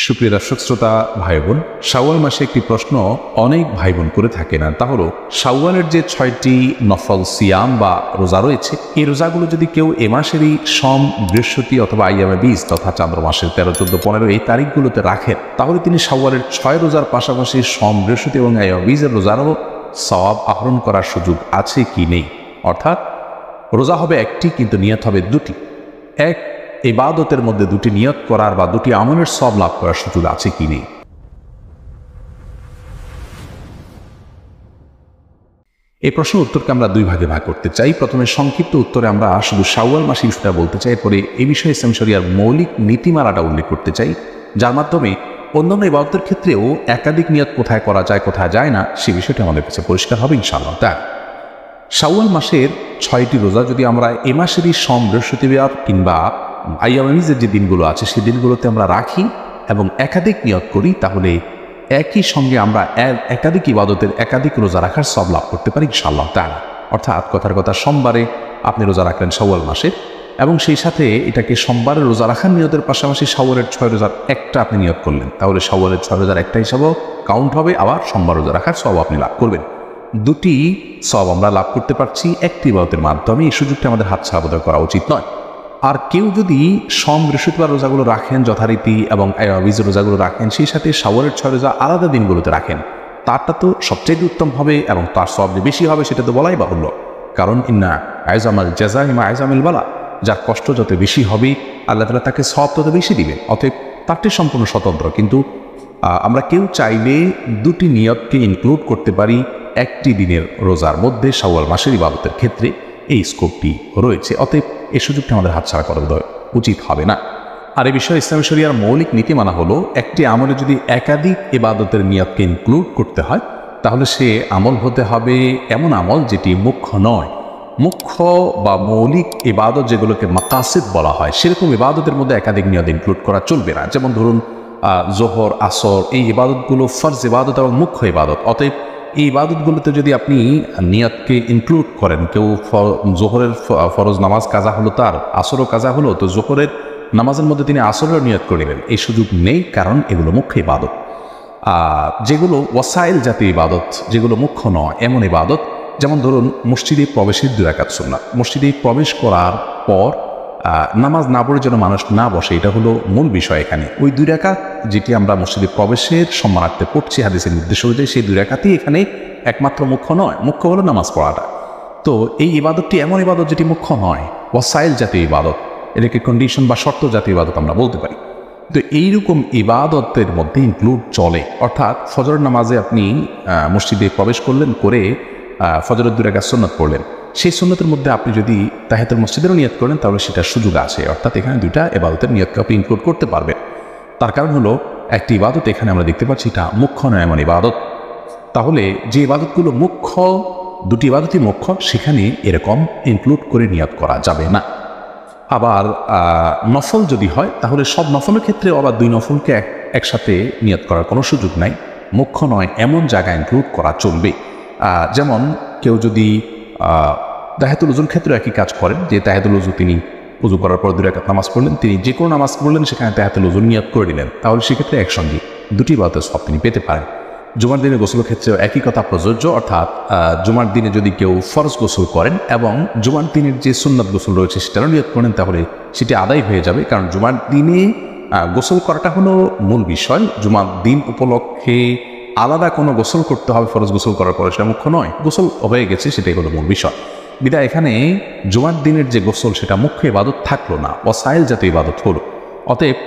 সুপ্রিয় দর্শক শ্রোতা ভাই বোন, শাওয়াল মাসে একটি প্রশ্ন অনেক ভাই বোন করে থাকেন, আর তা হলো শাওয়ালের যে 6টি নফল সিয়াম বা রোজা রয়েছে, এই রোজাগুলো যদি কেউ এ মাসেরই সোম, বৃহস্পতি অথবা আইয়ামে 20 তথা চান্দ্র মাসের 13, 14, 15 এই তারিখগুলোতে রাখেন, তাহলে তিনি শাওয়ালের 6 রোজার পাশাপাশি সোম, বৃহস্পতি এবং আইয়ামে 20 এর রোজারও সওয়াব আহরণ করার সুযোগ আছে কি নেই। অর্থাৎ রোজা হবে একটি, কিন্তু নিয়ত হবে দুটি। এক ইবাদতের মধ্যে দুটি নিয়ত করার বা দুটি আমলের সওয়াব লাভ করার সুযোগ আছে কি নেই। এই প্রশ্নের উত্তরকে আমরা দুই ভাগে ভাগ করতে চাই। প্রথমে সংক্ষিপ্ত উত্তরে আমরা শুধু শাওয়াল মাসের বিষয়টা বলতে চাই, এরপরে এই বিষয়ে ইসলাম শরিয়ার মৌলিক নীতিমালাটা উল্লেখ করতে চাই, যার মাধ্যমে অন্যান্য ইবাদতের ক্ষেত্রেও একাধিক নিয়ত কোথায় করা যায় কোথায় যায় না সে বিষয়টা আমাদের কাছে পরিষ্কার হবে ইনশাআল্লাহ। তাই শাওয়াল মাসের 6টি রোজা যদি আমরা এ মাসেরই সোম, বৃহস্পতিবার কিংবা আইয়ামে 20 যে দিনগুলো আছে সেই দিনগুলোতে আমরা রাখি এবং একাধিক নিয়ত করি, তাহলে একই সঙ্গে আমরা একাধিক ইবাদতের একাধিক রোজা রাখার সওয়াব লাভ করতে পারি ইনশাআল্লাহ তাআলা। অর্থাৎ কথার কথা, সোমবারে আপনি রোজা রাখলেন শাওয়াল মাসের, এবং সেই সাথে এটাকে সোমবারের রোজা রাখার নিয়তের পাশাপাশি শাওয়ালের 6 রোজার একটা আপনি নিয়ত করলেন, তাহলে শাওয়ালের 6 রোজার একটা হিসাবেও কাউন্ট হবে, আবার সোমবার রোজা রাখার সওয়াব আপনি লাভ করবেন। দুটি সওয়াব আমরা লাভ করতে পারছি একটি ইবাদতের মাধ্যমে। এই সুযোগটা আমাদের হাতছাড়া বোধহয় করা উচিত নয়। আর কেউ যদি সোম, বৃহস্পতিবার রোজাগুলো রাখেন যথারীতি এবং আইয়ামে রোজাগুলো রাখেন, সেই সাথে শাওয়ালের 6 রোজা আলাদা দিনগুলোতে রাখেন, তারটা তো সবচেয়ে উত্তম হবে এবং তার সওয়াব যে বেশি হবে সেটা তো বলাই বাহুল্য। কারণ ইন্না আইজামাল জাযা ইমা আইজামিল বালা, যার কষ্ট যত বেশি হবে আল্লাহ তাআলা তাকে সওয়াব তত বেশি দিবেন। অতএব তারটি সম্পূর্ণ স্বতন্ত্র। কিন্তু আমরা কেউ চাইলে দুটি নিয়তকে ইনক্লুড করতে পারি একটি দিনের রোজার মধ্যে শাওয়াল মাসের ইবাদতের ক্ষেত্রে, এই স্কোপটি রয়েছে। অতএব এই সুযোগটি আমাদের হাতছাড়া করা উচিত হবে না। আর এই বিষয়ে ইসলামী শরিয়ার মৌলিক নীতিমালা হলো, একটি আমলে যদি একাধিক ইবাদতের নিয়তকে ইনক্লুড করতে হয়, তাহলে সে আমল হতে হবে এমন আমল যেটি মুখ্য নয়। মুখ্য বা মৌলিক ইবাদত যেগুলোকে মাকাসিদ বলা হয়, সেরকম ইবাদতের মধ্যে একাধিক নিয়ত ইনক্লুড করা চলবে না। যেমন ধরুন জোহর, আসর, এই ইবাদতগুলো ফরজ ইবাদত এবং মুখ্য ইবাদত। অতএব এই ইবাদতগুলোতে যদি আপনি নিয়তকে ইনক্লুড করেন, কেউ জোহরের ফরজ নামাজ কাজা হলো, তার আসরও কাজা হলো, তো জোহরের নামাজের মধ্যে তিনি আসরের নিয়ত করে নেবেন, এই সুযোগ নেই, কারণ এগুলো মুখ্য ইবাদত। যেগুলো ওয়াসাইল জাতীয় ইবাদত, যেগুলো মুখ্য নয় এমন ইবাদত, যেমন ধরুন মসজিদে প্রবেশের 2 রাকাত সুন্নাত, মসজিদে প্রবেশ করার পর নামাজ না পড়ে যেন মানুষ না বসে, এটা হলো মূল বিষয় এখানে। ওই 2 রাকাত যেটি আমরা মসজিদে প্রবেশের সম্মানার্থে পড়ছি হাদিসের নির্দেশ অনুযায়ী, সেই 2 রাকাতই এখানে একমাত্র মুখ্য নয়, মুখ্য হলো নামাজ পড়াটা। তো এই ইবাদতটি এমন ইবাদত যেটি মুখ্য নয়, ওয়াসাইল জাতীয় ইবাদত, এটাকে কন্ডিশন বা শর্ত জাতীয় ইবাদত আমরা বলতে পারি। তো এইরকম ইবাদতের মধ্যে ইনক্লুড চলে। অর্থাৎ ফজর নামাজে আপনি মসজিদে প্রবেশ করলেন, করে ফজরের 2 রাকাত সুন্নাত পড়লেন, সেই সুন্নতের মধ্যে আপনি যদি তাহিয়াতুল মসজিদেরও নিয়ত করেন, তাহলে সেটার সুযোগ আছে। অর্থাৎ এখানে 2টা ইবাদতের নিয়তকে আপনি ইনক্লুড করতে পারবেন। তার কারণ হলো, একটি ইবাদত এখানে আমরা দেখতে পাচ্ছি এটা মুখ্য নয় এমন ইবাদত। তাহলে যে ইবাদতগুলো মুখ্য, 2টি ইবাদতই মুখ্য, সেখানে এরকম ইনক্লুড করে নিয়ত করা যাবে না। আবার নফল যদি হয়, তাহলে সব নফলের ক্ষেত্রে আবার 2 নফলকে একসাথে নিয়ত করার কোনো সুযোগ নাই। মুখ্য নয় এমন জায়গায় ইনক্লুড করা চলবে। যেমন কেউ যদি তাহিয়াতুল উযুর ক্ষেত্রে একই কাজ করেন, যে তাহিয়াতুল উযু তিনি উযু করার পর 2 রাকাত নামাজ পড়লেন, তিনি যে কোনো নামাজ পড়লেন সেখানে তাহিয়াতুল উযুর নিয়ত করে নিলেন, তাহলে সেক্ষেত্রে একসঙ্গে 2টি ইবাদতের সওয়াব তিনি পেতে পারেন। জুমার দিনে গোসলের ক্ষেত্রেও একই কথা প্রযোজ্য। অর্থাৎ জুমার দিনে যদি কেউ ফরজ গোসল করেন এবং জুমার দিনের যে সুন্নাত গোসল রয়েছে সেটারও নিয়ত করেন, তাহলে সেটি আদায় হয়ে যাবে। কারণ জুমার দিনে গোসল করাটা হলো মূল বিষয়। জুমার দিন উপলক্ষে আলাদা কোনো গোসল করতে হবে ফরজ গোসল করার পরে, সেটা মুখ্য নয়। গোসল হয়ে গেছে, সেটাই হলো মূল বিষয়। বিধায় এখানে জুমার দিনের যে গোসল সেটা মুখ্য ইবাদত থাকলো না, ওয়াসাইল জাতীয় ইবাদত হলো। অতএব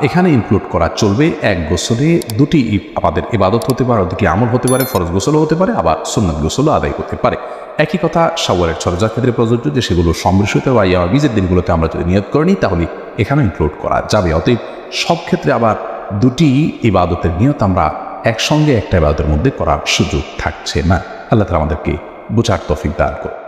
এখানে ইনক্লুড করা চলবে। এক গোসলে 2টি আমাদের ইবাদত হতে পারে, 2টি আমল হতে পারে, ফরজ গোসলও হতে পারে, আবার সুন্নাত গোসলও আদায় করতে পারে। একই কথা শাওয়ালের 6 রোজার ক্ষেত্রে প্রযোজ্য, যে সেগুলো সোম, বৃহস্পতি বা আইয়ামে 20 দিনগুলোতে আমরা যদি নিয়ত করি, তাহলে এখানে ইনক্লুড করা যাবে। অতএব সব ক্ষেত্রে আবার 2টি ইবাদতের নিয়ত আমরা একসঙ্গে একটা ইবাদতের মধ্যে করার সুযোগ থাকছে না। আল্লাহ তাআলা আমাদেরকে বোঝার তৌফিক দান করুন।